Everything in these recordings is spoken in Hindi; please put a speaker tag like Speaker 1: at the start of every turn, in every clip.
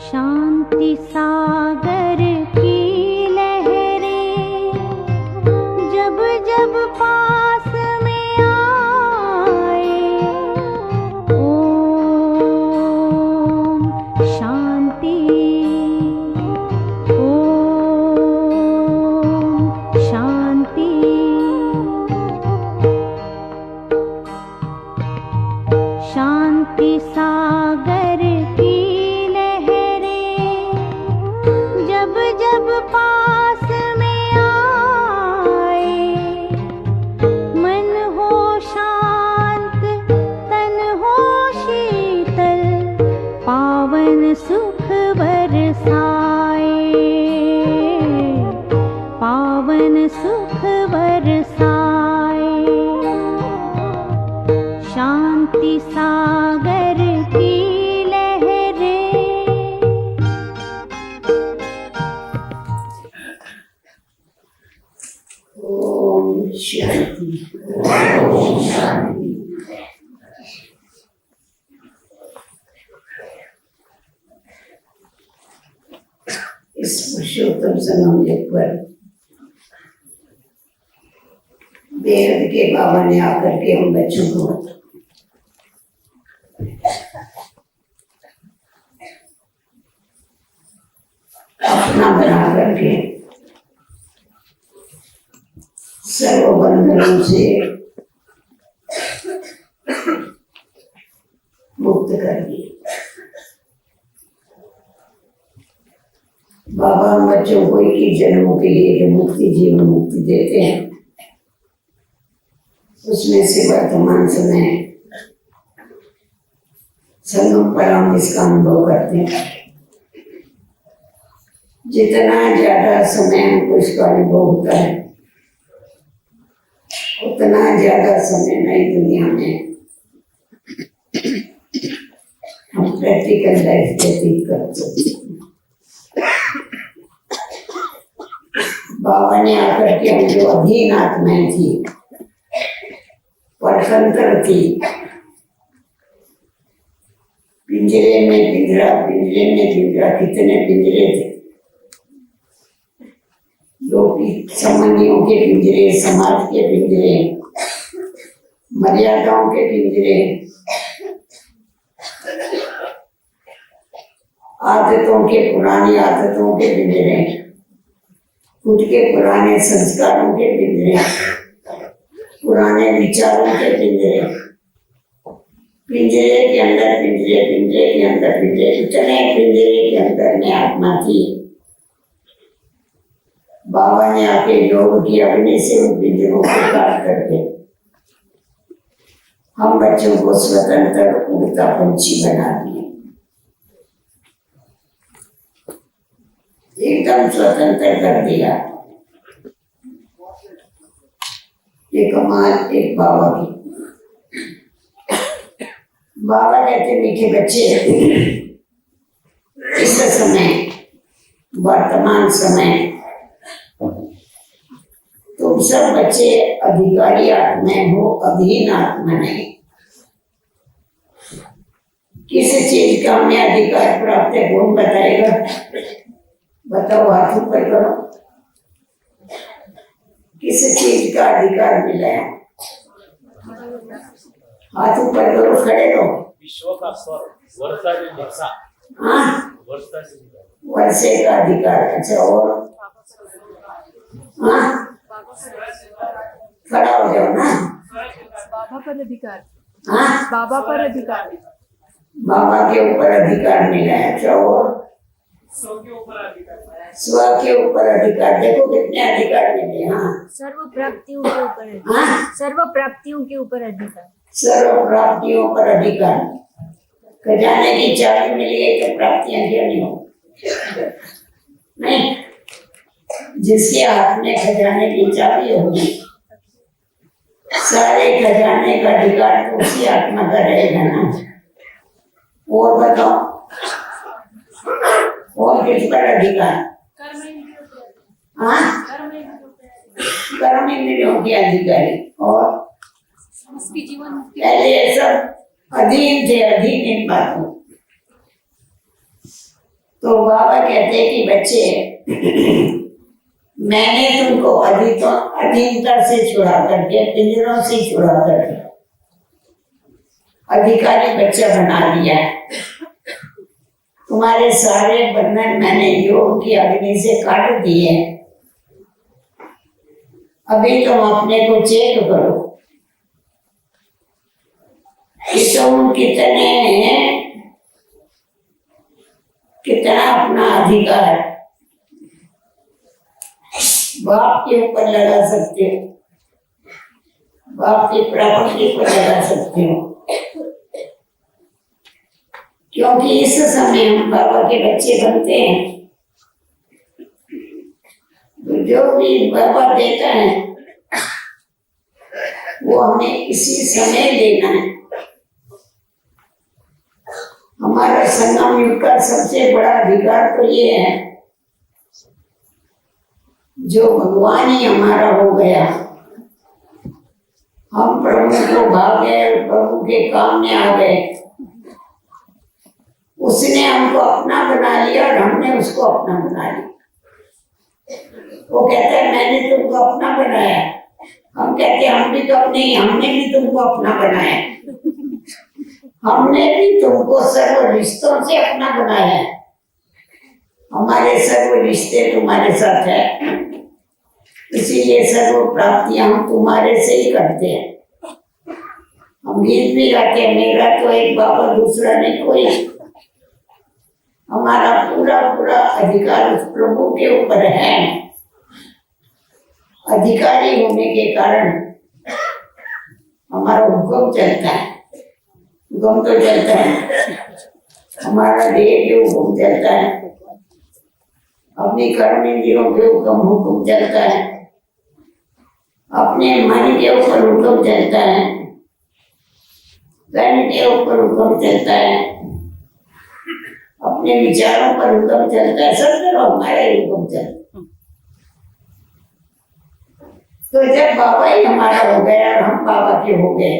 Speaker 1: शांति सागर की लहरें जब जब पास में आए, ओम शांति, ओम शांति। शांति सागर की जब जब पास में आए, मन हो शांत तन हो शीतल, पावन सुख बरसाए, पावन सुख बरसाए। शांति सागर की
Speaker 2: शांति। इस पुरुषोत्तम संगम युग पर बेहद के बाबा ने आकर के हम बच्चों को अपना बना करके सर्व बंधनों से मुक्त कर दिए। बाबा हम बच्चों को 21 जन्मों के लिए जो मुक्ति जीवन मुक्ति देते हैं, उसमें से वर्तमान समय संगम पर हम इसका अनुभव करते हैं। जितना ज्यादा समय हमको इसका अनुभव होता है, उतना ज्यादा समय नई दुनिया में हम प्रैक्टिकल लाइफ व्यतीत करते हैं। बाबा ने आकर के हम जो अधीन आत्माएं थी, परतंत्र थी, पिंजरे में पिंजरा, पिंजरे में पिंजरा, कितने पिंजरे थे, लोग संबंधियों के पिंजरे, समाज के पिंजरे, मर्यादाओं के पिंजरे, आदतों के, पुरानी आदतों के पिंजरे, खुद के पुराने संस्कारों के पिंजरे, पुराने विचारों के पिंजरे, पिंजरे के अंदर पिंजरे, पिंजरे के अंदर पिंजरे, इतने पिंजरे के अंदर में आत्मा थी। बाबा ने आके योग की अग्नि से उन पिंजरों को काट करके हम बच्चों को स्वतंत्र उड़ता पंछी बना दिए, एकदम स्वतंत्र कर दिया। ये कमाल एक बाबा की। बाबा कहते मीठे बच्चे, इस समय वर्तमान समय तुम सब बच्चे अधिकारी आत्माएं हो, अधीन आत्मा नहीं। किस चीज का हमें अधिकार प्राप्त है, कौन बताएगा? बताओ, हाथ ऊपर करो। किस चीज का अधिकार मिला है? हाथ ऊपर करो, खड़े रहो।
Speaker 3: विश्व का स्वर, वर्षा।
Speaker 2: हाँ, वर्षे का अधिकार। अच्छा, और हाँ, खड़ा हो जाओ ना।
Speaker 4: बाबा पर अधिकार।
Speaker 2: हाँ,
Speaker 4: बाबा पर अधिकार।
Speaker 2: बाबा के ऊपर अधिकार मिला है। अच्छा, और स्व के ऊपर अधिकार। देखो कितने अधिकार मिले। हाँ,
Speaker 4: सर्व प्राप्तियों के ऊपर।
Speaker 2: हाँ,
Speaker 4: सर्व प्राप्तियों के ऊपर अधिकार।
Speaker 2: सर्व प्राप्तियों पर अधिकार। खजाने की चाबी मिली है तो प्राप्तियां क्यों नहीं हो? नहीं, जिसके हाथ में खजाने की चाबी होगी, सारे खजाने का अधिकार तो उसी आत्मा का रहेगा ना। और बताओ, और किस पर अधिकार? हाँ, कर्म इंद्रियों के अधिकारी। और पहले ये सब अधीन थे, अधीन इन बातों। तो बाबा कहते हैं कि बच्चे, मैंने तुमको अधीनता से छुड़ा करके, पिंजरों से छुड़ा करके अधिकारी बच्चा बना दिया। तुम्हारे सारे बंधन मैंने योग की अग्नि से काट दिए। अभी तुम अपने को चेक करो कि तुम कितना अपना अधिकार बाप के ऊपर लगा सकते हो, बाप की प्रॉपर्टी पर लगा सकते हो। क्योंकि इस समय हम बाबा के बच्चे बनते हैं, तो जो भी बाबा देता है वो हमें इसी समय लेना है। हमारा संगम युग का सबसे बड़ा अधिकार तो ये है, जो भगवान ही हमारा हो गया, हम प्रभु को भाग गए, प्रभु के काम में आ गए। उसने हमको अपना बना लिया और हमने उसको अपना बना लिया। वो कहता है मैंने तुमको अपना बनाया, हम कहते हैं हम भी तो अपने ही, हमने भी तुमको अपना बनाया। हमने भी तुमको सर्व रिश्तों से अपना बनाया। हमारे सर्व रिश्ते तुम्हारे साथ है, इसीलिए सर्व प्राप्तियां हम तुम्हारे से ही करते हैं। हम गीत भी गाते हैं, मेरा तो एक बाबा दूसरा नहीं कोई। हमारा पूरा पूरा अधिकार उस प्रभु के ऊपर है। अधिकारी होने के कारण हमारा हुक्म चलता है, हुक्म तो चलता है, हमारा देह के हुक्म चलता है, अपनी कर्म इंद्रियों के हुक्म चलता है, अपने मन के ऊपर हुक्म चलता है, तन के ऊपर हुक्म चलता है, अपने विचारों पर हुक्म चलता है, सब तरफ हमारा हुक्म चलता है। तो जब बाबा ही हमारा हो गया और हम बाबा के हो गए,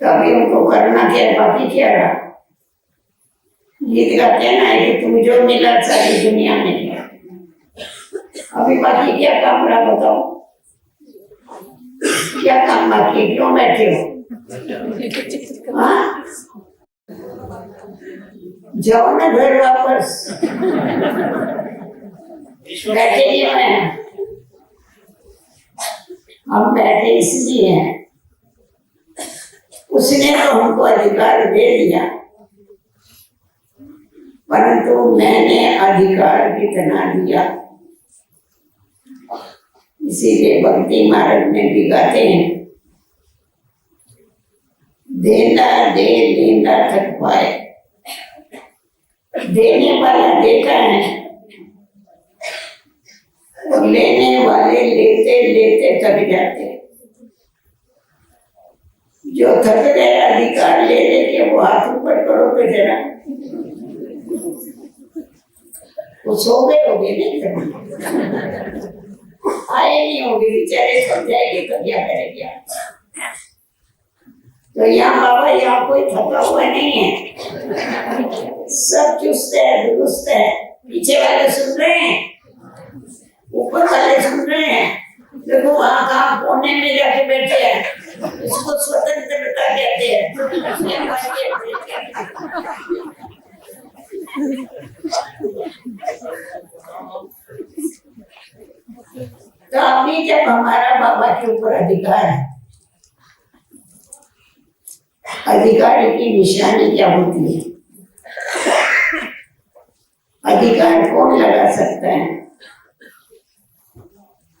Speaker 2: तभी उनको करना क्या, बाकी क्या रहा। गीत का कहना है कि तुम जो मिला सारी दुनिया में मिला, अभी बाकी क्या काम रहा बताओ, क्या काम बाकी, क्यों बैठे हो? हाँ, जाओ ना घर वापस, बैठे क्यों हैं? हम बैठे इसलिए हैं, उसने तो हमको अधिकार दे दिया, परंतु मैंने अधिकार कितना दिया। इसीलिए भक्ति मार्ग में भी गाते हैं, देना दे लेना थक पाए। देने वाला देता है और लेने वाले लेते लेते थक जाते हैं। जो थक गए अधिकार ले लेके वो हाथ ऊपर करो तो जरा, वो सो गए होगे नहीं, आए नहीं होगे बेचारे, थक जाएंगे तो क्या करेंगे। तो यहाँ बाबा, यहाँ कोई थका हुआ नहीं है, सब चुस्त है, दुरुस्त है। पीछे वाले सुन रहे हैं, ऊपर वाले सुन रहे हैं। देखो वहाँ कहाँ कोने में जाके बैठे हैं, इसको स्वतंत्रता कहते हैं। तो अभी जब हमारा बाबा के ऊपर अधिकार है, अधिकार की निशानी क्या होती है, अधिकार कौन लगा सकता है,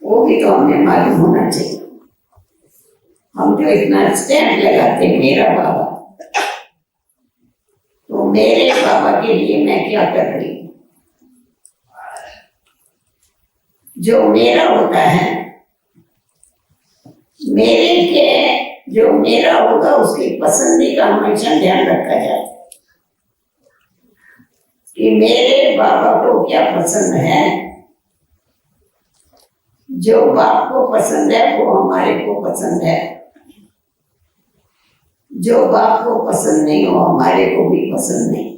Speaker 2: वो भी तो हमें मालूम होना चाहिए। हम जो इतना स्टैंप लगाते मेरा बाबा, तो मेरे बाबा के लिए मैं क्या कर रही हूँ। जो मेरा होता है, मेरे के जो मेरा होगा उसकी पसंदी का हमेशा ध्यान रखा जाए कि मेरे बाबा को क्या पसंद है। जो बाप को पसंद है वो हमारे को पसंद है। जो बाप को पसंद नहीं हो हमारे को भी पसंद नहीं।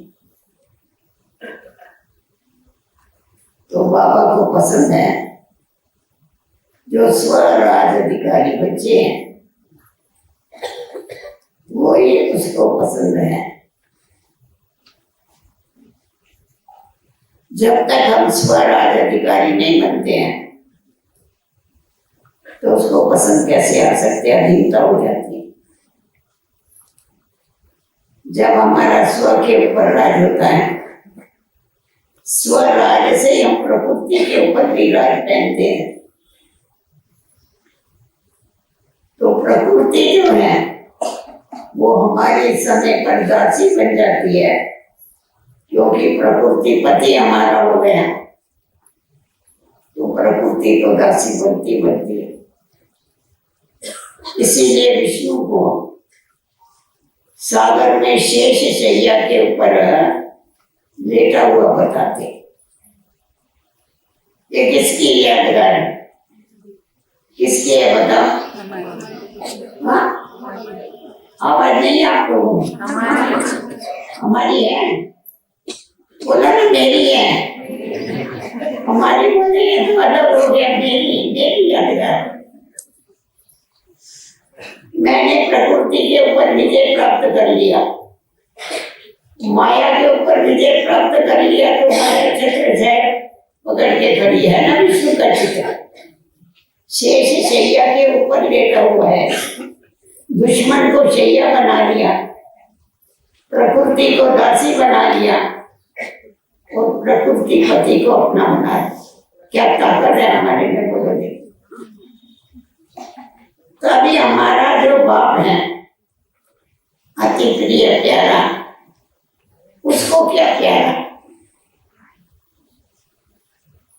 Speaker 2: तो बाबा को पसंद है जो स्वराज अधिकारी बच्चे हैं, वो ही उसको पसंद है। जब तक हम स्वराज अधिकारी नहीं बनते हैं तो उसको पसंद कैसे आ सकते, अधीनता हो जाती है। जब हमारा स्व के ऊपर राज होता है, स्वराज से हम प्रकृति के ऊपर भी राज पहनते हैं, तो प्रकृति जो है वो हमारे समय पर दासी बन जाती है, क्योंकि प्रकृति पति हमारा हो गया, तो प्रकृति तो दासी बनती बनती है। इसीलिए विष्णु को सागर में शेष शैया के ऊपर लेटा हुआ बताते। ये किसकी यादगार है, किसकी है बताओ? हाँ, आवाज नहीं आपको? हमारी है, बोला ना मेरी है। हमारी बोली है तो अलग हो गया, मेरी यादगार। मैंने प्रकृति के ऊपर विजय प्राप्त कर लिया, माया के ऊपर विजय प्राप्त कर लिया, तो माया छत्र से पकड़ के खड़ी है ना विष्णु का चित्र। शेष शैया के ऊपर लेटा हुआ है, दुश्मन को शैया बना लिया, प्रकृति को दासी बना लिया और प्रकृति पति को अपना बना लिया। क्या ताकत है हमारे में, बोलो देखो। तभी हमारा जो बाप है अति प्रिय प्यारा, उसको क्या प्यारा?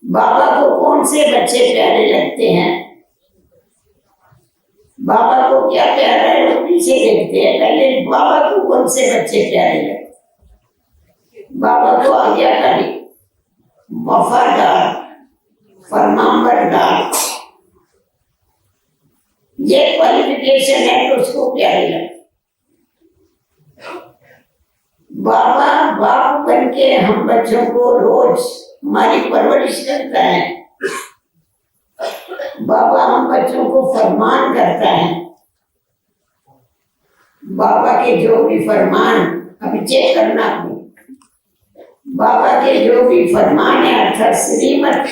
Speaker 2: बाबा को कौन से बच्चे प्यारे लगते हैं? बाबा को क्या प्यारा है वो पीछे देखते हैं, पहले बाबा को कौन से बच्चे प्यारे लगते? बाबा को आज्ञाकारी, वफादार, फरमाबरदार, ये क्वालिफिकेशन है तो उसको प्यारे लगते। बाबा बाप बन के हम बच्चों को रोज हमारी परवरिश करता है, बाबा हम बच्चों को फरमान करता है। बाबा के जो भी फरमान, अभी चेक करना, बाबा के जो भी फरमान है अर्थात श्रीमत,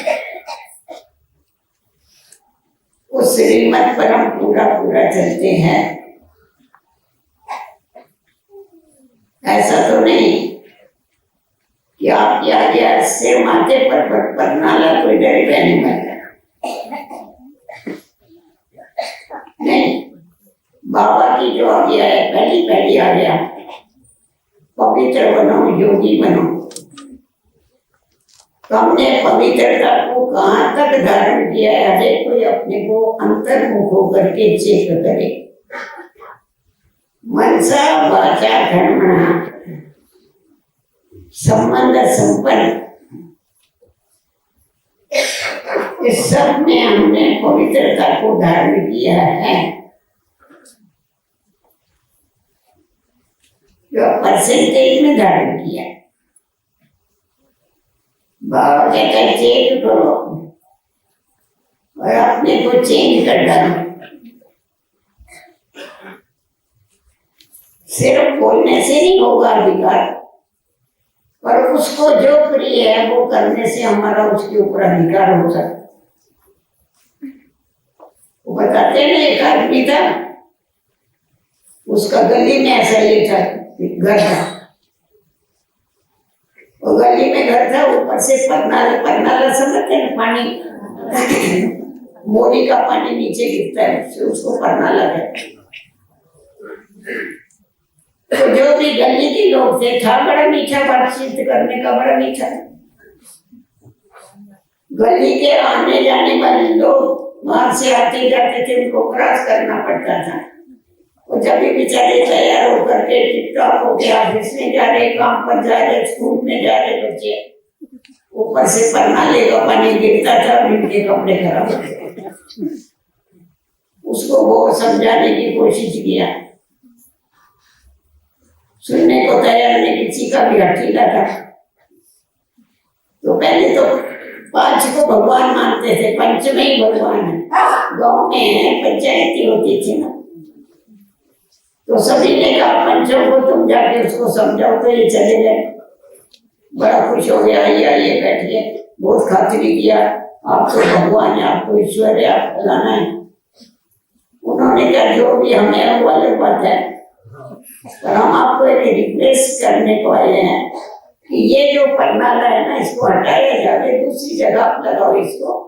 Speaker 2: उस श्रीमत पर हम पूरा पूरा चलते हैं। ऐसा तो नहीं कि आप क्या सिर माथे पर नाला कोई डरेगा नहीं मरता, नहीं। बाबा की जो आज्ञा है पहली पहली आज्ञा, पवित्र बनो, योगी बनो। तो हमने पवित्रता को कहाँ तक धारण किया है, हर एक कोई अपने को अंतर्मुख होकर के चेक करे। मनसा वाचा कर्मणा संबंध संपन्न, इस सब में हमने पवित्रता को धारण किया है। जो परसेंटेज में धारण किया, बाबा कहता है चेक करो और अपने को चेंज कर डालो। सिर्फ बोलने से नहीं होगा अधिकार, पर उसको जो प्रिय है वो करने से हमारा उसके ऊपर अधिकार हो सकता। वो बताते हैं ना, एक आदमी था, उसका गली में ऐसा ये था, घर था, वो गली में घर था, ऊपर से परनाला समझते हैं पानी, मोरी का पानी नीचे गिरता है, उसको परनाला कहते हैं। तो जो भी गली के लोग थे, था बड़ा मीठा, बातचीत करने का बड़ा मीठा। गली के आने जाने वाले लोग वहां से आते जाते थे, उनको क्रॉस करना पड़ता था। और जब भी बेचारे तैयार होकर के टिकटॉक हो गया, ऑफिस में जा रहे, काम पर जा रहे, स्कूल में जा रहे बच्चे, ऊपर से परनाले का पानी गिरता था और इनके कपड़े खराब होते। उसको वो समझाने की कोशिश किया, सुनने को तैयार नहीं, किसी का भी हठीला था। तो पहले तो 5 को भगवान मानते थे, पंच में ही भगवान है। गाँव में पंचायती होती थी ना, तो सभी ने कहा पंचों को तुम जाके उसको समझाओ, तो ये चले गए। बड़ा खुश हो गया, ये बैठिए, बहुत खातिरी किया, आप तो भगवान है, आप तो ईश्वर है, आप फलाना है। उन्होंने कहा जो भी हमें वो अलग बात है, पर हम आपको एक रिक्वेस्ट करने को आए हैं कि ये जो परनाला है ना, इसको हटाया जाए, दूसरी जगह आप लगाओ इसको,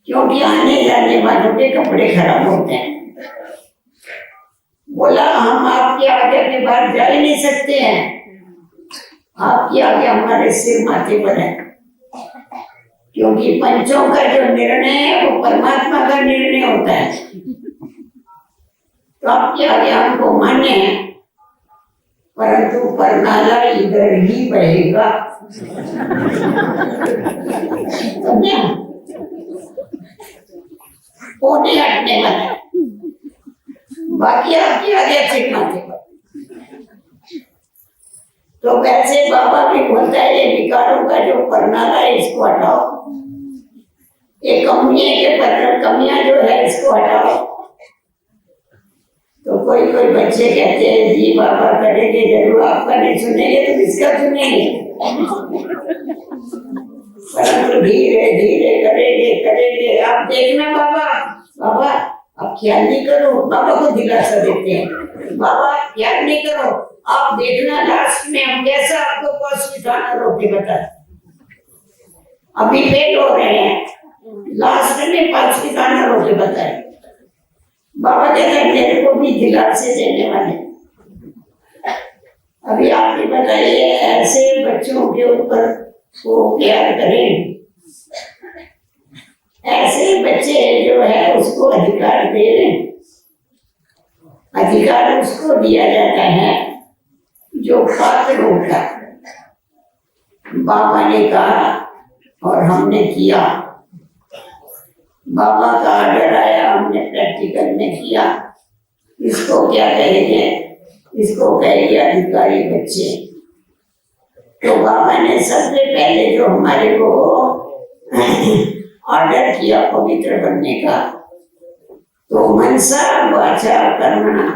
Speaker 2: क्योंकि आने जाने वालों के कपड़े खराब होते हैं। बोला हम आपके आगे के बाद जा ही नहीं सकते हैं, आपके आगे हमारे सिर माथे पर है, क्योंकि पंचों का जो निर्णय है वो परमात्मा का निर्णय होता है। तो आपके आगे हमको मान्य है, परंतु परनाला इधर ही बहेगा। वो नहीं हटने वाला, बाकी आपके आगे सिर माथे पर। तो वैसे बाबा भी बोलता है ये विकारों का जो परनाला है इसको हटाओ, ये कमियां जो है इसको हटाओ। तो कोई बच्चे कहते हैं जी बाबा करेंगे जरूर, आपका नहीं सुनेंगे तो किसका सुनेंगे। परंतु धीरे धीरे करेंगे। आप देखना बाबा आप ख्याल नहीं करो, बाबा को दिलासा देते हैं, बाबा ख्याल नहीं करो, आप देखना लास्ट में हम कैसा आपको पॉजिटिव रोके बता। अभी फेल हो रहे हैं, लास्ट में पॉजिटिव रोके बताए। बाबा कहते हैं मेरे को भी दिलासे देने वाले। अभी आप ही बताइए, ऐसे बच्चों के ऊपर वो प्यार करें, ऐसे बच्चे जो है उसको अधिकार दे रहे, अधिकार उसको दिया जाता है जो पात्र होता। बाबा ने कहा और हमने किया, बाबा का आर्डर आया, हमने प्रैक्टिकल में किया। इसको क्या कहेंगे? इसको कहेंगे अधिकारी बच्चे। तो बाबा ने सबसे पहले जो हमारे को ऑर्डर किया पवित्र बनने का, तो मनसा वाचा कर्मणा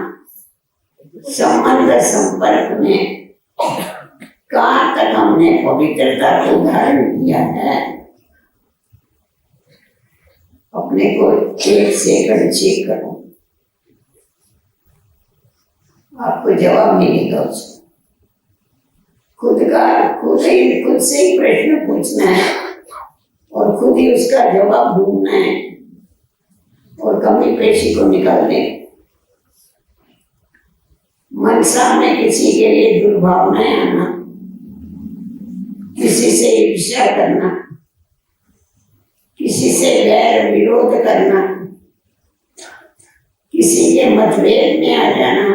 Speaker 2: संबंध संपर्क में कहाँ तक हमने पवित्रता को धारण किया है, अपने को 1 सेकंड चेक करो, आपको जवाब मिलेगा। उसको खुद से ही प्रश्न पूछना है और खुद ही उसका जवाब ढूंढना है और कमी पेशी को निकालने। मनसा में किसी के लिए दुर्भावनाएं आना, किसी से ईर्ष्या करना, किसी से वैर विरोध करना, किसी के मतभेद में आ जाना,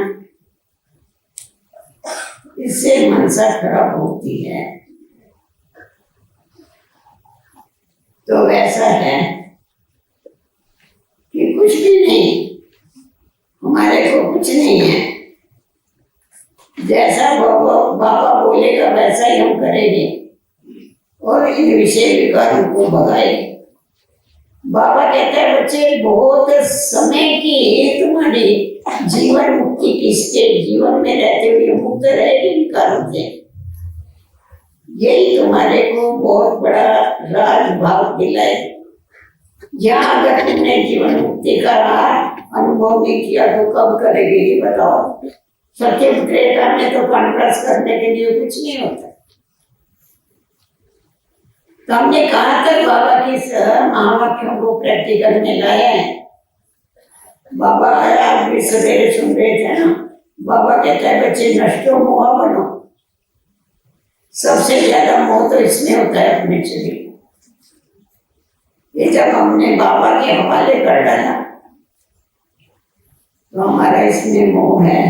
Speaker 2: इससे मनसा खराब होती है। तो वैसा है कि कुछ भी नहीं, हमारे को कुछ नहीं है, जैसा बाबा बोलेगा वैसा ही हम करेंगे और इन विषय विकारों को भगाएंगे। बाबा कहता है बच्चे बहुत समय की तुम्हारी जीवन मुक्ति की स्टेज, जीवन में रहते हुए मुक्त रहेगी विकारों से, यही तुम्हारे को बहुत बड़ा राजभाग दिलाए। जहाँ अगर तुमने जीवन मुक्ति का अनुभव नहीं किया तो कब करेगी ये बताओ। सत्य त्रेता में तो कॉन्ट्रास्ट करने के लिए कुछ नहीं होता। तो हमने कहाँ तक बाबा की महावाक्यों को प्रैक्टिकल में लाया है। बाबा आज भी सवेरे सुन रहे थे ना, बाबा कहता है बच्चे नष्टो मोह बनो। सबसे ज्यादा मोह तो इसमें होता है अपने शरीर। ये जब हमने बाबा के हवाले कर डाला तो हमारा इसमें मोह है,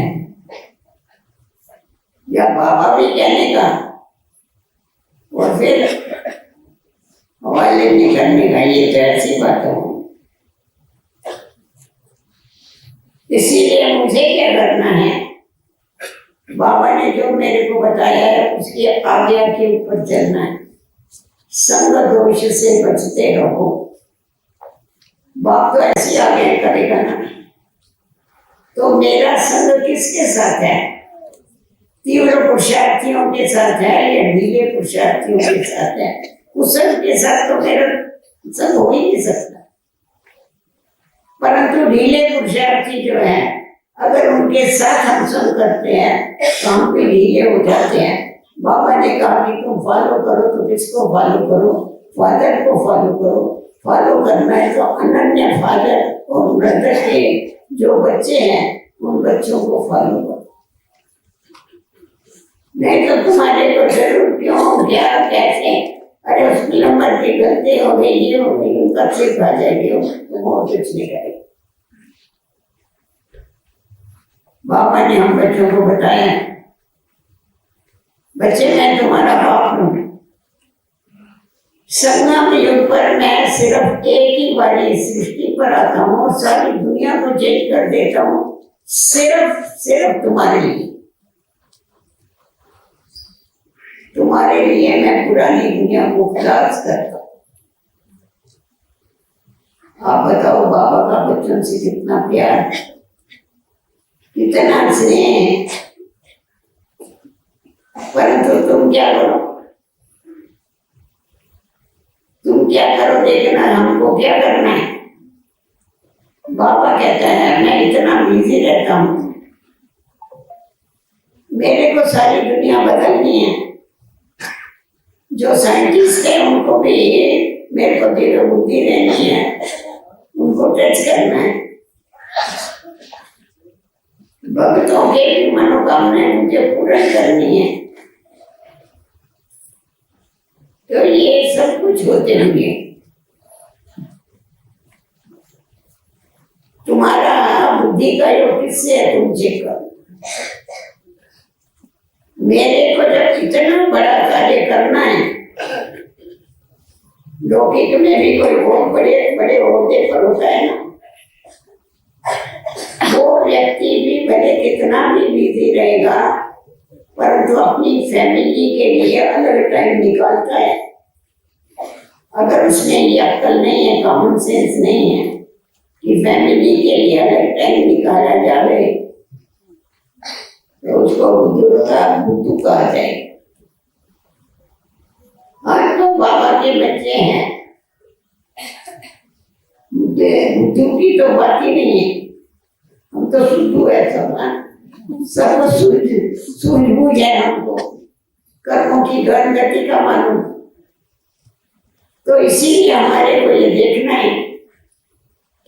Speaker 2: या बाबा भी कहने का और फिर हवाले नहीं करने का, ये तो ऐसी बात है। इसीलिए मुझे क्या करना है, बताया है उसकी आज्ञा के ऊपर चलना है। संग दोष से बचते रहो। बाप तो ऐसी आज्ञा करेगा ना। तो मेरा संग किसके साथ है? तीव्र पुरुषार्थियों के साथ है या ढीले पुरुषार्थियों के साथ है? कुशल के साथ तो मेरा संग हो ही नहीं सकता। परंतु ढीले पुरुषार्थी जो है, अगर उनके साथ हम संग करते हैं तो हम भी ढीले हो जाते हैं। बाबा ने कहा कि तुम फॉलो करो तो किसको फॉलो करो? फादर को फॉलो करो। फॉलो करना है तो अनन्य फादर और ब्रदर के जो बच्चे हैं उन बच्चों को फॉलो करो। नहीं तो तुम्हारे को जरूर क्यों, क्या, कैसे, अरे उसमें नंबर की गलती हो गई, ये हो गई, उनका सिर्फ आ जाएगी, तुम और कुछ नहीं करेगी। बाबा ने हम बच्चों को बताया, बच्चे मैं तुम्हारा बाप हूँ। संगम युग पर मैं सिर्फ एक ही बारी सृष्टि पर आता हूँ और सारी दुनिया को चेंज कर देता हूँ, सिर्फ तुम्हारे लिए। तुम्हारे लिए मैं पुरानी दुनिया को खलास करता हूँ। आप बताओ बाबा का बच्चों से कितना प्यार, कितना स्नेह है। परंतु तुम क्या करो? तुम क्या करो देखना, हमको क्या करना है। बाबा कहता है मैं इतना बिजी रहता हूँ, मेरे को सारी दुनिया बदलनी है। जो साइंटिस्ट है उनको भी मेरे को दिव्य बुद्धि देनी है, उनको टच करना है। भक्तों के भी मनोकामनाएं मुझे पूर्ण करनी है। तो ये सब कुछ होते हुए तुम्हारा बुद्धि का योग किससे है? तुम चेक करो। मेरे को जब इतना बड़ा कार्य करना है, लौकिक में भी कोई बहुत बड़े बड़े ओहदे पर होता है ना, वो व्यक्ति भी भले कितना भी बिजी रहेगा परंतु अपनी फैमिली के लिए अलग टाइम निकालता है। अगर उसमें ये अक्ल नहीं है, कॉमन सेंस नहीं है कि फैमिली के लिए अलग टाइम निकाला जाए, तो उसको बुद्धू कहा जाए। आज तो बाबा के बच्चे हैं, बुद्धू की तो बात ही नहीं है। हम तो शुद्धू है सब सूझबूझ है हमको, कर्मों की गहन गति का मालूम। तो इसीलिए हमारे को ये देखना है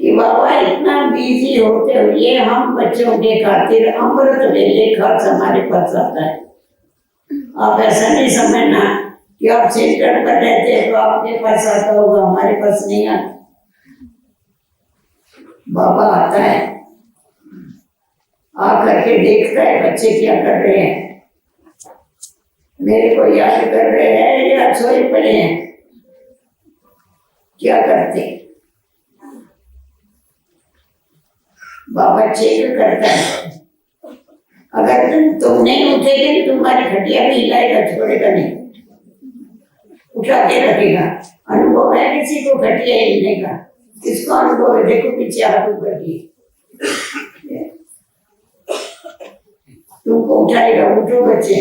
Speaker 2: कि बाबा इतना बिजी होते हुए हम बच्चों के खातिर अमृत वेले खर्च हमारे पास आता है। आप ऐसा नहीं समझना कि आप सेंटर पर रहते हैं तो आपके पास आता होगा, हमारे पास नहीं आता। बाबा आता है, आकर के देखता है बच्चे क्या कर रहे हैं, मेरे को याद कर रहे हैं या सोए पड़े हैं, क्या करते। बाबा चेक करता है। अगर तुम नहीं उठेगे तुम्हारी खटिया भी हिलाएगा, छोड़ेगा नहीं, उठा के रखेगा। अनुभव है किसी को खटिया हिलने का? किसको अनुभव है? देखो पीछे हाथ ऊपर किए, तुमको उठाएगा। उठो बच्चे,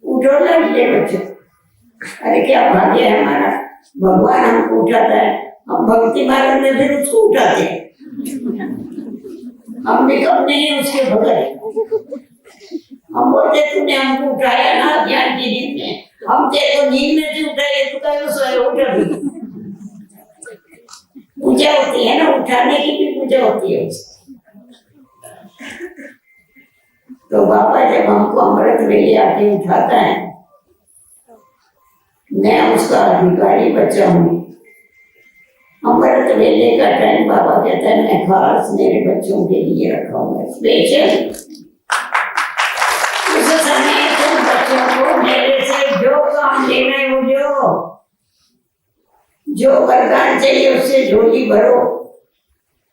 Speaker 2: उठो ना ये बच्चे। अरे क्या भाग्य है हमारा, भगवान हमको उठाता है। हम भक्ति मार्ग में फिर उसको उठाते हैं। हम भी कम नहीं उसके भगत। हम बोलते तूने हमको उठाया ना ज्ञान की नींद में, हम तेरे को नींद में से उठाए, तू कहीं सोए उठा भी। पूजा होती है ना, उठाने की भी पूजा होती है। तो बाबा जब हमको अमृत वेले आके उठाता है, मैं उसका अधिकारी बच्चा हूँ। अमृत वेले का टाइम बाबा कहता है मैं खास मेरे बच्चों के लिए रखा हूँ, स्पेशल। उस समय तुम बच्चों को मेरे से जो काम लेना है वो जो वरदान चाहिए उससे झोली भरो,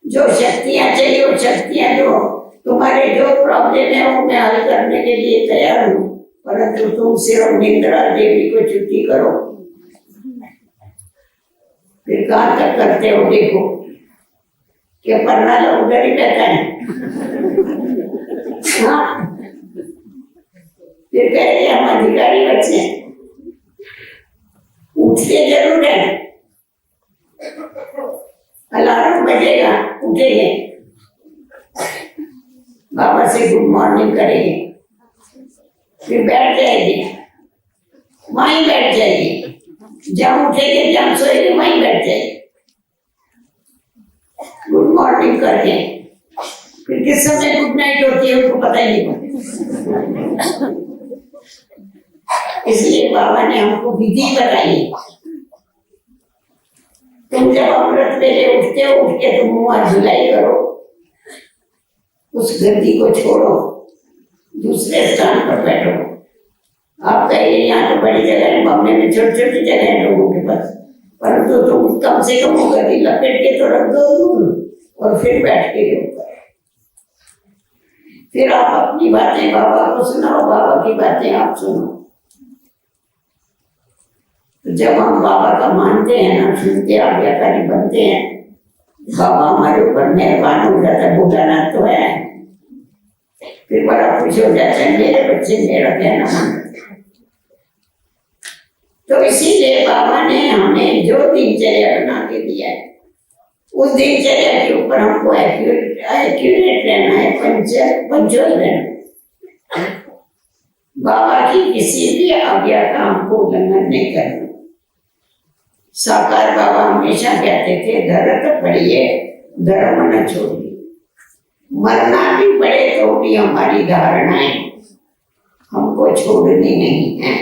Speaker 2: जो शक्तियां चाहिए वो शक्तियां दो। तुम्हारे जो प्रॉब्लम है वो मैं हल करने के लिए तैयार हूँ, परंतु तुम सिर्फ निंद्रा देवी को छुट्टी करो, फिर कहाँ तक करते हो देखो, कि पढ़ना लोग उधर ही रहता है। हाँ, फिर कहेंगे हम अधिकारी बच्चे हैं, उठते जरूर है, अलार्म बजेगा उठेंगे, बाबा से गुड मॉर्निंग करेंगे, फिर बैठ जाएगी, वहीं बैठ जाएगी, जहाँ उठेंगे जहाँ सोएंगे वहीं बैठ जाएगी, गुड मॉर्निंग करके फिर किस समय गुड नाइट होती है उनको पता ही नहीं। इसलिए बाबा ने हमको विधि बताई, तुम जब अमृत वेले उठते हो, उठ के तुम मुंह हाथ धुलाई करो, उस गद्दी को छोड़ो, दूसरे स्थान पर बैठो। आप कहिए यहाँ तो बड़ी जगह है, बॉम्बे में छोटी छोटी जगह है लोगों के पास, परंतु तुम कम से कम वो गद्दी लपेट के तो रख दो दूर और फिर बैठ के दो। फिर आप अपनी बातें बाबा को सुनाओ, बाबा की बातें आप सुनो। तो जब हम बाबा का मानते हैं ना, सुनते आज्ञाकारी बनते हैं, बाबा हमारे ऊपर मेहरबान हो जाता है, भूटाना तो है, फिर बड़ा खुश हो जाता है, मेरे बच्चे मेरा कहना मानते। तो इसीलिए बाबा ने हमें जो दिनचर्या बना के दिया है, उस दिनचर्या के ऊपर हमको एक्यूरेट रहना है, पंचुअल रहना। बाबा की किसी भी आज्ञा का हमको उल्लंघन नहीं करना। साकार बाबा हमेशा कहते थे, धरत पड़िए धर्म न छोड़िए। मरना भी पड़े तो भी हमारी धारणाएं हमको छोड़नी नहीं है,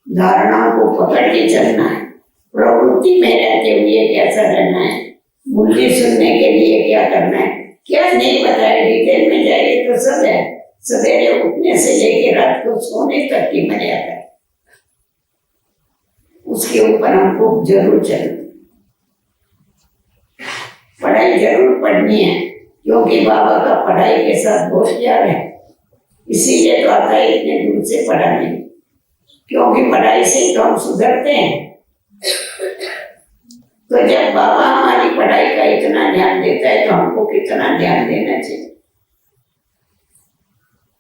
Speaker 2: धारणाओं को पकड़ के चलना है, प्रवृत्ति में रहते हुए कैसा रहना है, मुरली सुनने के लिए क्या करना है, क्या नहीं बताया, डिटेल में जाइए तो सब है। सवेरे उठने से लेकर रात को सोने तक की मर्यादा है, उसके ऊपर हमको जरूर चलना। पढ़ाई जरूर पढ़नी है, क्योंकि बाबा का पढ़ाई के साथ बहुत प्यार है, इसीलिए तो आता है इतने दूर से पढ़ाने, क्योंकि पढ़ाई से तो हम सुधरते हैं। तो जब बाबा हमारी पढ़ाई का इतना ध्यान देता है तो हमको कितना ध्यान देना चाहिए।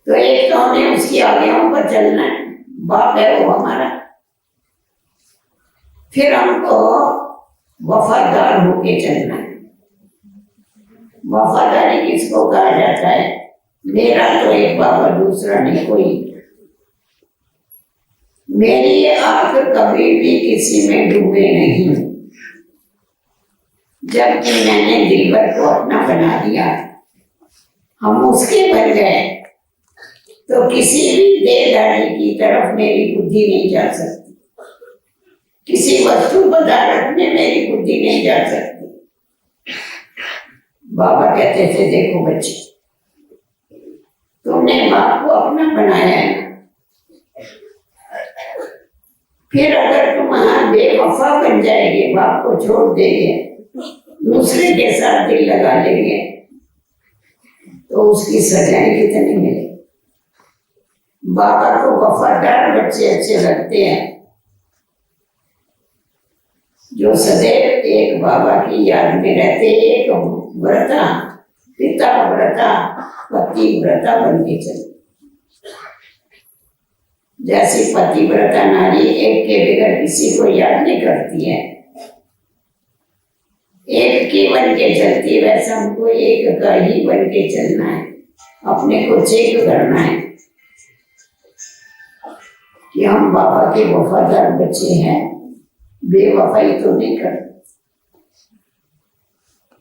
Speaker 2: तो एक तो हमें उसकी आज्ञाओं पर चलना है, बाप है वो हमारा। फिर हमको वफादार होके चलना है। वफादारी किसको कहा जाता है? मेरा तो एक बाबा, दूसरा नहीं कोई। मेरी आंख कभी भी किसी में डूबे नहीं, जबकि मैंने दिलबर को अपना बना दिया, हम उसके बन गए, तो किसी भी देहधारी की तरफ मेरी बुद्धि नहीं जा सकती, किसी वस्तु पदार्थ में मेरी बुद्धि नहीं जा सकती। बाबा कहते थे, देखो बच्चे, तुमने बाप को अपना बनाया है, फिर अगर तुम बेवफा बन जाएंगे, बाप को छोड़ देंगे, दूसरे के साथ दिल लगा लेंगे, तो उसकी सजाएं कितनी मिलेगी। बाबा को वफादार बच्चे अच्छे लगते हैं, जो सदैव एक बाबा की याद में रहते, एक व्रता, पिता व्रता, पति व्रता बन के चले। जैसी पतिव्रता नारी एक के बगैर किसी को याद नहीं करती है, एक की बन के चलती है, वैसा हमको एक का ही बन के चलना है, अपने को चेक करना है कि हम बाबा के वफादार बच्चे हैं, बेवफाई तो नहीं करते।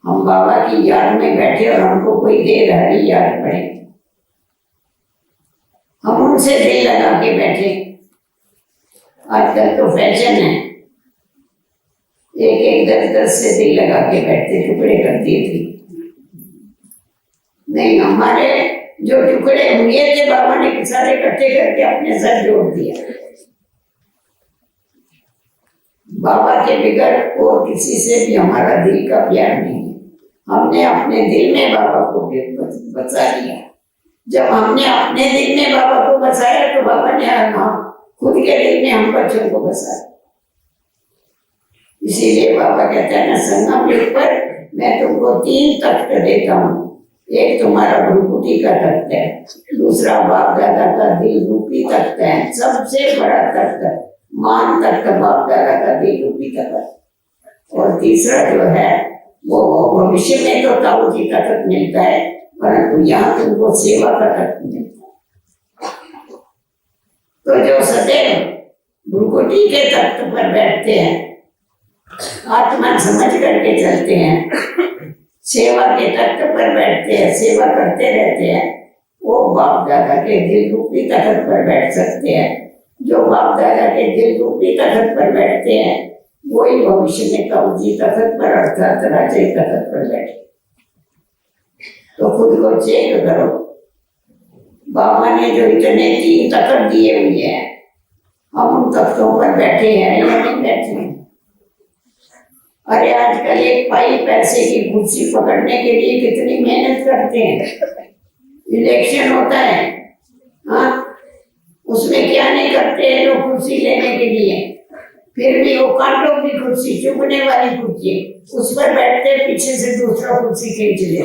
Speaker 2: हम बाबा की याद में बैठे और हमको कोई देहधारी याद पड़े, हम उनसे दिल लगा के बैठे। आजकल तो फैशन है, एक एक 10-10 से दिल लगा के बैठते, टुकड़े कर दिए थे। नहीं, हमारे जो टुकड़े हुए थे बाबा ने सारे इकट्ठे करके अपने साथ जोड़ दिया। बाबा के बगैर और किसी से भी हमारा दिल का प्यार नहीं है, हमने अपने दिल में बाबा को बचा लिया। जब हमने अपने दिल में बाबा को बसाया तो बाबा ने खुद के दिल में हम बच्चों को बसाया। इसीलिए बाबा कहते हैं ना, संगम युग पर मैं तुमको 3 तख्त देता हूँ। एक तुम्हारा भ्रुकुटी का तख्त है, दूसरा बाप दादा का दिल रूपी तख्त है, सबसे बड़ा तख्त मान तख्त बाप दादा का दिल रूपी तख्त, और तीसरा जो है वो भविष्य में तो ताऊ जी का तख्त मिलता है, परंतु यहाँ तुमको सेवा का तख्त मिलता है। तो जो सदैव भ्रुकुटी के तख्त पर बैठते हैं, आत्मा समझ करके चलते हैं, सेवा के तख्त पर बैठते हैं, सेवा करते रहते हैं, वो बाप दादा के दिल रूपी तख्त पर बैठ सकते हैं। जो बाप दादा के दिल रूपी तख्त पर बैठते हैं वही भविष्य में ताऊजी तख्त पर अर्थात राजे तख्त पर बैठे। तो खुद को चेक करो, बाबा ने जो इतने 3 तख्त दिए हुए हैं, हम उन तख्तों पर बैठे हैं या नहीं बैठे हैं? अरे आजकल एक पाई पैसे की कुर्सी पकड़ने के लिए कितनी मेहनत करते हैं। इलेक्शन होता है, हाँ, उसमें क्या नहीं करते हैं लोग कुर्सी लेने के लिए, फिर भी वो कांटों की कुर्सी, चुभने वाली कुर्सी, उस पर बैठते, पीछे से दूसरा कुर्सी खींच ले,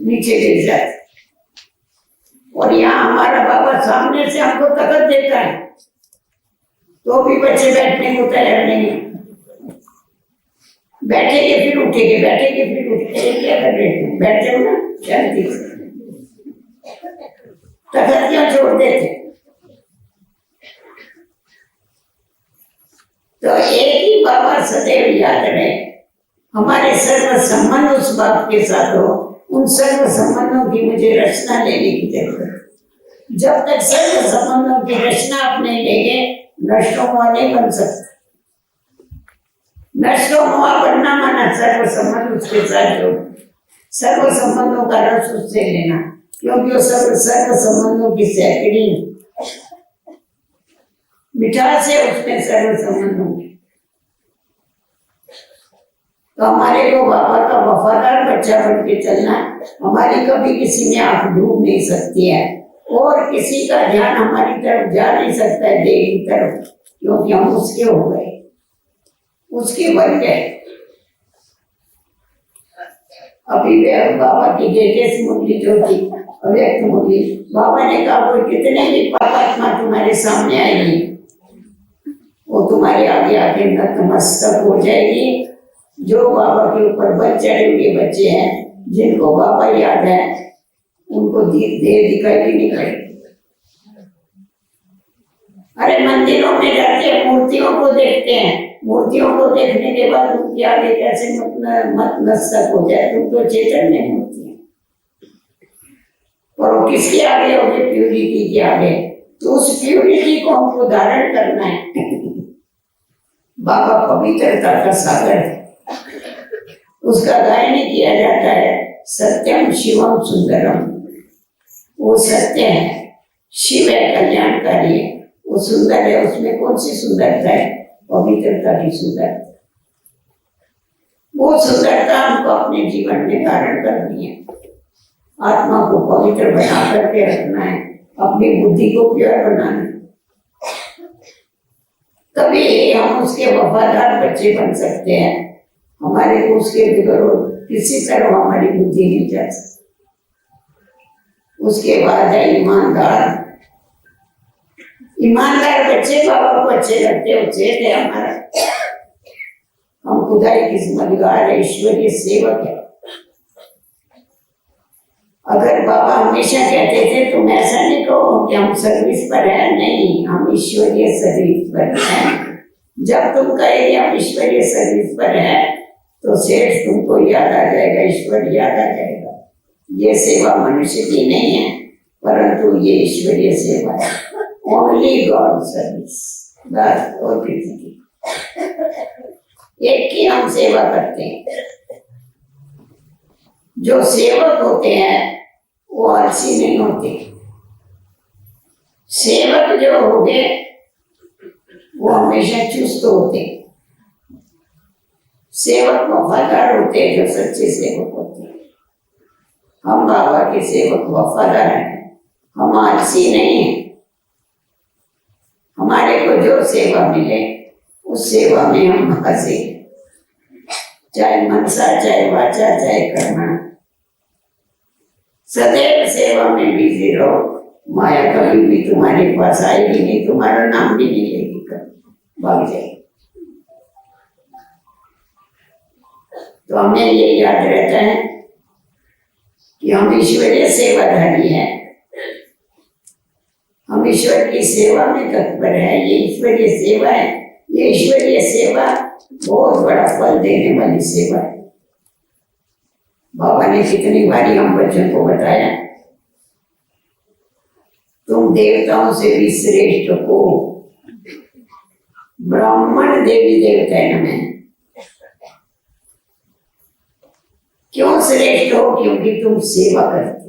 Speaker 2: नीचे गिर जाते। और यहाँ हमारा बाबा सामने से हमको तख्त देता है, तो भी बच्चे बैठने को तैयार नहीं है। बैठेंगे फिर उठेंगे, बैठेंगे फिर उठेंगे, क्या कर रहे थे? बैठ जाओ ना शांति से, तख्त क्यों छोड़ देते? तो एक ही बाबा सदैव याद रहे, हमारे सर्व संबंध उस बाप के साथ हो, उन सर्व संबंधों की मुझे रचना लेने की जरूरत है। जब तक सर्व संबंधों की रचना अपने लेंगे, नष्टों हुआ नहीं बन सकता। नष्टों हुआ बनना माना सर्व संबंध उसके साथ जो, सर्व संबंधों का रस उससे लेना, क्योंकि वो सर्व संबंधों की सैकड़ी मिठास है उसमें, सर्व संबंधों की। तो हमारे को बाबा का वफादार बच्चा बन के चलना, हमारी कभी किसी में आंख डूब नहीं सकती है, और किसी का ध्यान हमारी तरफ जा नहीं सकता है देह की तरफ, क्योंकि हम उसके हो गए, उसके बन गए। अभी बाबा की लेटेस्ट मुरली जो थी, अव्यक्त मुरली, बाबा ने कहा कोई कितने भी पापात्मा तुम्हारे सामने आएगी, वो तुम्हारे आगे आगे नतमस्तक हो जाएगी। जो बाबा के ऊपर बल चढ़े हुए बच्चे हैं, जिनको बाबा याद है, उनको देह दिखाई भी नहीं पड़ेगी। अरे मंदिरों में जाते हैं, मूर्तियों को देखते हैं, मूर्तियों को देखने के बाद उनके आगे कैसे मत मस्तक हो जाए, तुम तो चैतन्य मूर्ति है, और वो किसके आगे हो गए? प्यूरिटी के आगे। तो उस प्यूरिटी को हमको धारण करना है। बाबा पवित्रता का सागर है, उसका गायन किया जाता है, सत्यम शिवम सुंदरम। वो सत्य है, शिव है, कल्याणकारी है, वो सुंदर है। उसमें कौन सी सुंदरता है? पवित्रता की सुंदरता। वो सुंदरता हमको अपने जीवन में धारण करनी है, आत्मा को पवित्र बना करके रखना है, अपनी बुद्धि को प्योर बनाना है, तभी हम उसके वफादार बच्चे बन सकते हैं। हमारे को उसके विरोध किसी तरह हमारी बुद्धि नहीं जा सकती। उसके बाद है ईमानदार। ईमानदार बच्चे बाबा को अच्छे लगते हो, चेत है हमारा, हम खुदाई किस्मतगार है, ईश्वरीय सेवक है। अगर बाबा हमेशा कहते थे तुम ऐसा नहीं कहो कि हम सर्विस पर है, नहीं, हम ईश्वरीय सर्विस पर हैं। जब तुम कहेंगे हम ईश्वरीय सर्विस पर है, तो सेठ तुमको याद आ जाएगा, ईश्वर याद आ जाएगा। ये सेवा मनुष्य की नहीं है, परंतु ये ईश्वरीय सेवा है, ओनली गॉड सर्विस, बस और किसी की। एक की हम सेवा करते हैं। जो सेवक होते हैं वो आलसी नहीं होते। सेवक जो हो गए वो हमेशा चुस्त होते। सेवक वफादार होते हैं, जो सच्चे सेवक होते हैं। हम बाबा के सेवक वफादार हैं। हम आलसी नहीं है। हमारे को जो सेवा मिले उस सेवा में हम हंसे, चाहे मनसा, चाहे वाचा, चाहे कर्मणा, सदैव सेवा में बिजी रहो। माया कभी भी तुम्हारे पास आएगी नहीं, तुम्हारा नाम भी नहीं लेगी, भाग जाएगी। तो हमें ये याद रहता है कि हम ईश्वरीय सेवाधारी हैं, हम ईश्वर की सेवा में तत्पर है। ये ईश्वरीय सेवा है, ये ईश्वरीय सेवा बहुत बड़ा फल देने वाली सेवा है। बाबा ने कितनी बारी हम बच्चों को बताया, तुम देवताओं से भी श्रेष्ठ हो। ब्राह्मण देवी देवता नमः। क्यों श्रेष्ठ हो? क्योंकि तुम सेवा करते।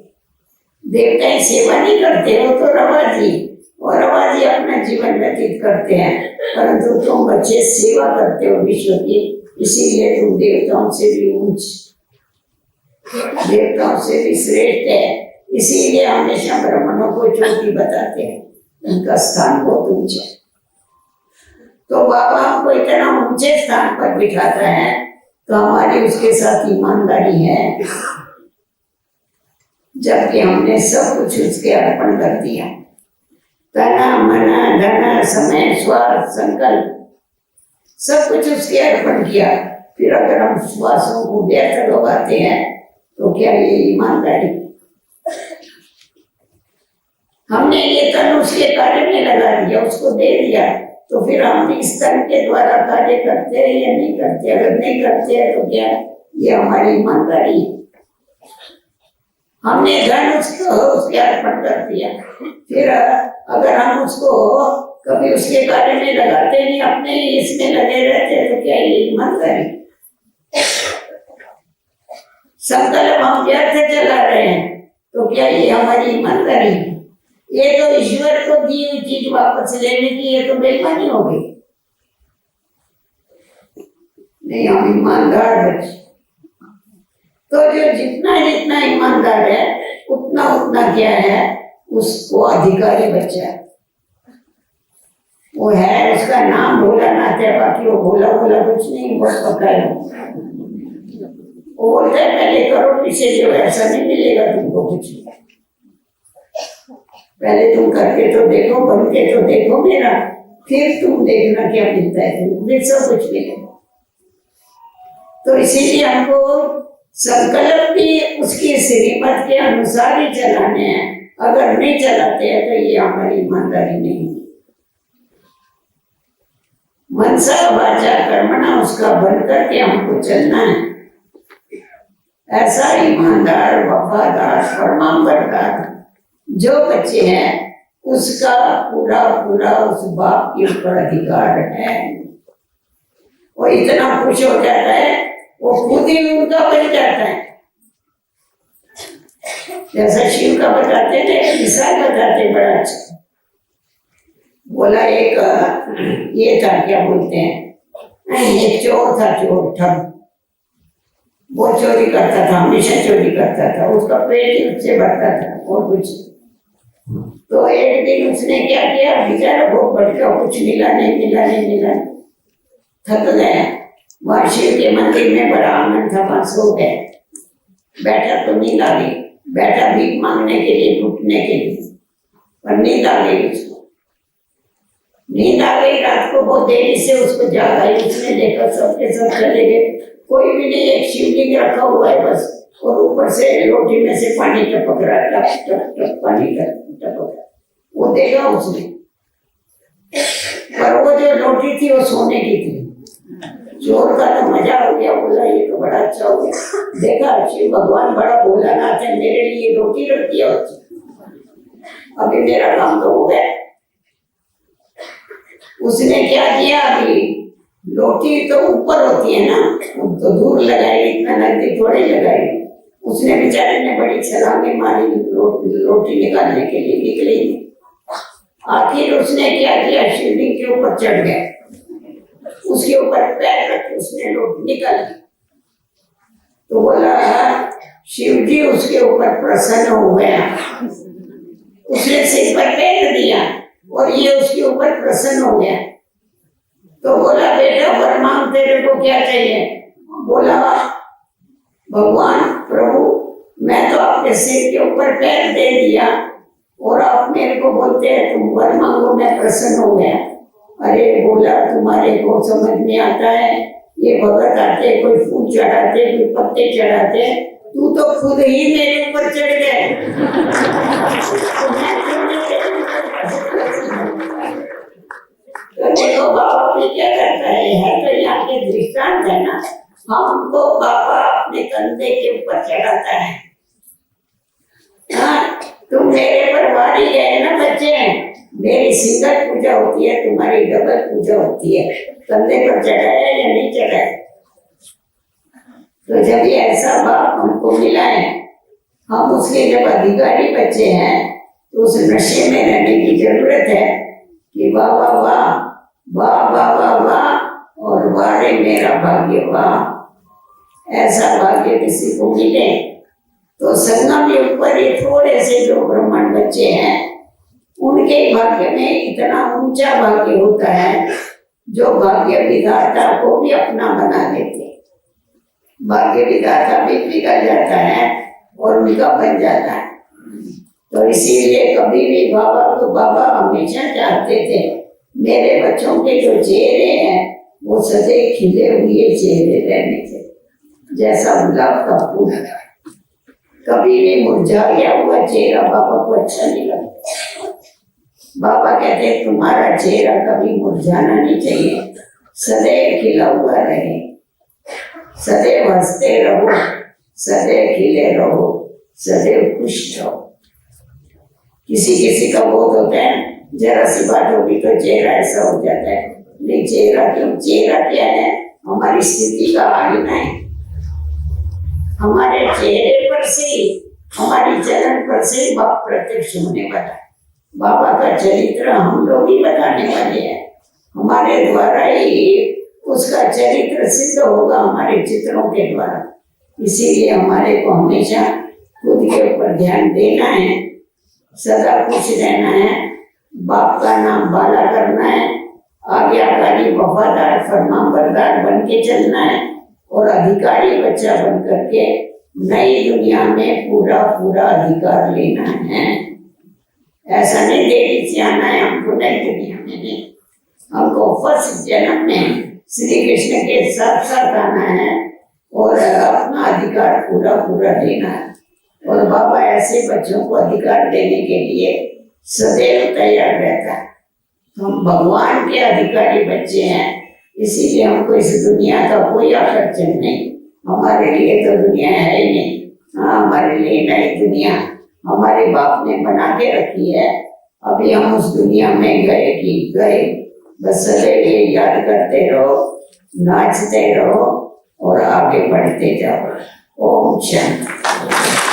Speaker 2: देवता सेवा नहीं करते हो तो रवाजी, और रवाजी अपना जीवन व्यतीत करते हैं, परंतु तुम बच्चे सेवा करते हो विश्व की, इसीलिए तुम देवताओं से भी ऊंच, देवताओं से भी श्रेष्ठ है। इसीलिए हमेशा ब्राह्मणों को चोटी बताते हैं, उनका स्थान बहुत ऊंचा है। तो बाबा हमको इतना ऊंचे स्थान पर बिठाता है, तो हमारी उसके साथ ईमानदारी है, जबकि हमने सब कुछ उसके अर्पण कर दिया। तना मन धन समय स्वार्थ संकल्प सब कुछ उसके अर्पण किया। फिर अगर हम श्वासों को व्यर्थ लगाते हैं तो क्या ये ईमानदारी? हमने ये तन उसके कार्य में लगा दिया, उसको दे दिया, तो फिर हम इस तन के द्वारा कार्य करते हैं या नहीं करते? अगर नहीं करते हैं तो क्या ये हमारी ईमानदारी? हमने धन उसको उसके अर्पण कर दिया, फिर अगर हम उसको कभी उसके कार्य में लगाते नहीं, अपने ही इसमें लगे रहते, तो क्या ये ईमानदारी? संकल्प हम व्यर्थ चला रहे हैं, तो क्या ये हमारी ईमानदारी? ये तो ईश्वर को दी हुई चीज वापस लेने की, ये तो बेईमानी हो गई। नहीं, हम ईमानदार बच्चे। तो जो जितना जितना ईमानदार है उतना उतना क्या है, उसको अधिकारी बच्चा वो है। उसका नाम भोलानाथ है, बाकी वो भोला भोला कुछ नहीं, बहुत पक्का है। वो बोलता है पहले करो, पीछे जो ऐसा नहीं मिलेगा तुमको कुछ। पहले तुम करके तो देखो, बन के तो देखो मेरा, फिर तुम देखना क्या मिलता है तुमको, फिर सब कुछ मिलेगा। तो इसीलिए हमको संकल्प भी उसकी श्रीमत के अनुसार ही चलाने हैं। अगर नहीं चलाते हैं तो ये हमारी ईमानदारी नहीं। मनसा वाचा कर्मणा उसका बन करके हमको चलना है। ऐसा ईमानदार वफादार परमांबरदार जो बच्चे हैं, उसका पूरा पूरा उस बाप के ऊपर अधिकार है। वो इतना खुश हो जाता है, वो खुद ही उनका बन जाता है। जैसा शिव का बताते थे, मिसाल बताते बड़ा अच्छा। बोला एक ये था, क्या बोलते हैं, एक चोर था, चोर ठग। वो चोरी करता था, हमेशा चोरी करता था, उसका पेट ही उससे भरता था और कुछ। तो एक दिन उसने क्या किया, बेचारा बहुत भटका, कुछ मिला नहीं, थक गया। वहां शिव के मंदिर में बड़ा आंगन था, वहां सो गया। बैठा तो नींद आ गई, बैठा भीख मांगने के लिए, लूटने के लिए, पर नींद आ गई उसको। नींद आ गई, रात को बहुत देरी से उसको जाग आई। उसने देखा सबके सब चले गए, कोई भी नहीं, एक शिवलिंग रखा हुआ है बस, और ऊपर से लोटी में से पानी टपक रहा है, टप टप टप पानी टपक रहा। वो देखा उसने, पर वो जो लोटी थी वो सोने की थी। चोर का तो मजा हो गया, बोला ये तो बड़ा अच्छा हो गया, देखा शिव भगवान बड़ा भोलानाथ है, मेरे लिए रोटी रख दिया, अभी मेरा काम तो हो गया। उसने क्या किया, अभी रोटी तो ऊपर होती है ना, तो दूर लगाई, इतना नजदीक थोड़े लगाई। उसने बेचारे ने बड़ी छलांगे मारी रोटी निकालने के लिए, निकली। आखिर उसने क्या किया, शिवलिंग के ऊपर चढ़ गया, उसके ऊपर पैर रख के उसने रोटी निकाली। तो बोला शिव जी उसके ऊपर प्रसन्न हो गया, उसने सिर पर फेंक दिया और ये उसके ऊपर प्रसन्न हो गया। तो बोला बेटा वर मांग, तेरे को क्या चाहिए? बोला भगवान प्रभु मैं तो आपके सिर के ऊपर पैर दे दिया और आप मेरे को बोलते हैं तुम वर मांगो, मैं प्रसन्न हो गया। अरे बोला तुम्हारे को समझ में आता है, ये भगत आते कोई फूल चढ़ाते कोई पत्ते चढ़ाते, तू तो खुद ही मेरे ऊपर चढ़ गए। तो देखो बाबा भी क्या करता है तो यहाँ के दृष्टांत है ना, हमको बाबा अपने कंधे के ऊपर चढ़ाता है। हाँ, तुम मेरे पर वारी गए ना बच्चे, मेरी सिंगल पूजा होती है, तुम्हारी डबल पूजा होती है। कंधे पर चढ़ाया या नहीं चढ़ाया? तो जब ये ऐसा बाप हमको मिला है, हम उसके जब अधिकारी बच्चे हैं तो उस नशे में रहने की जरूरत है कि वाह वाह वाह वाह वाह वाह वाह और वारे मेरा भाग्य वाह। ऐसा भाग्य किसी को मिले तो संगम के ऊपर ये थोड़े से जो ब्राह्मण बच्चे हैं उनके भाग्य में इतना ऊंचा भाग्य होता है जो भाग्य विधाता को भी अपना बना देते। भाग्य विधाता भी बिगड़ जाता है और उनका बन जाता है। तो इसीलिए कभी भी बाबा हमेशा चाहते थे मेरे बच्चों के जो चेहरे हैं वो सदैव खिले हुए चेहरे रहने थे, जैसा गुलाब का फूल। कभी भी मुरझा गया हुआ चेहरा बाबा को अच्छा नहीं लगता। बाबा कहते तुम्हारा चेहरा कभी मुरझाना नहीं चाहिए, सदैव खिला हुआ रहे, सदैव हंसते रहो, सदैव खिले रहो, सदैव खुश रहो। किसी किसी का बहुत होता है, जरा सी बात होगी तो चेहरा ऐसा हो जाता है। नहीं, चेहरा क्यों? चेहरा क्या है? हमारी स्थिति का आईना है। हमारे चेहरे पर से, हमारी चलन पर से बाप प्रत्यक्ष होने वाला है। बाबा का चरित्र हम लोग ही बताने वाले हैं, हमारे द्वारा ही उसका चरित्र सिद्ध होगा, हमारे चित्रों के द्वारा। इसीलिए हमारे को हमेशा खुद के ऊपर ध्यान देना है, सदा खुश रहना है, बाप का नाम बाला करना है, आज्ञाकारी वफादार फरमाबरदार बन के चलना है और अधिकारी बच्चा बन करके नई दुनिया में पूरा पूरा अधिकार लेना है। ऐसा नहीं देरी से आना है हमको नई दुनिया में, नहीं, हमको फर्स्ट जन्म में श्री कृष्ण के साथ साथ आना है और अपना अधिकार पूरा पूरा लेना है। और बाबा ऐसे बच्चों को अधिकार देने के लिए सदैव तैयार रहता है। हम भगवान के अधिकारी बच्चे हैं, इसीलिए हमको इस दुनिया का कोई आकर्षण नहीं। हमारे लिए तो दुनिया है ही नहीं। हाँ, हमारे लिए नई दुनिया हमारे बाप ने बना के रखी है। अभी हम उस दुनिया में गए कि गए, बस सदैव ये याद करते रहो, नाचते रहो और आगे बढ़ते जाओ। ओम शांति।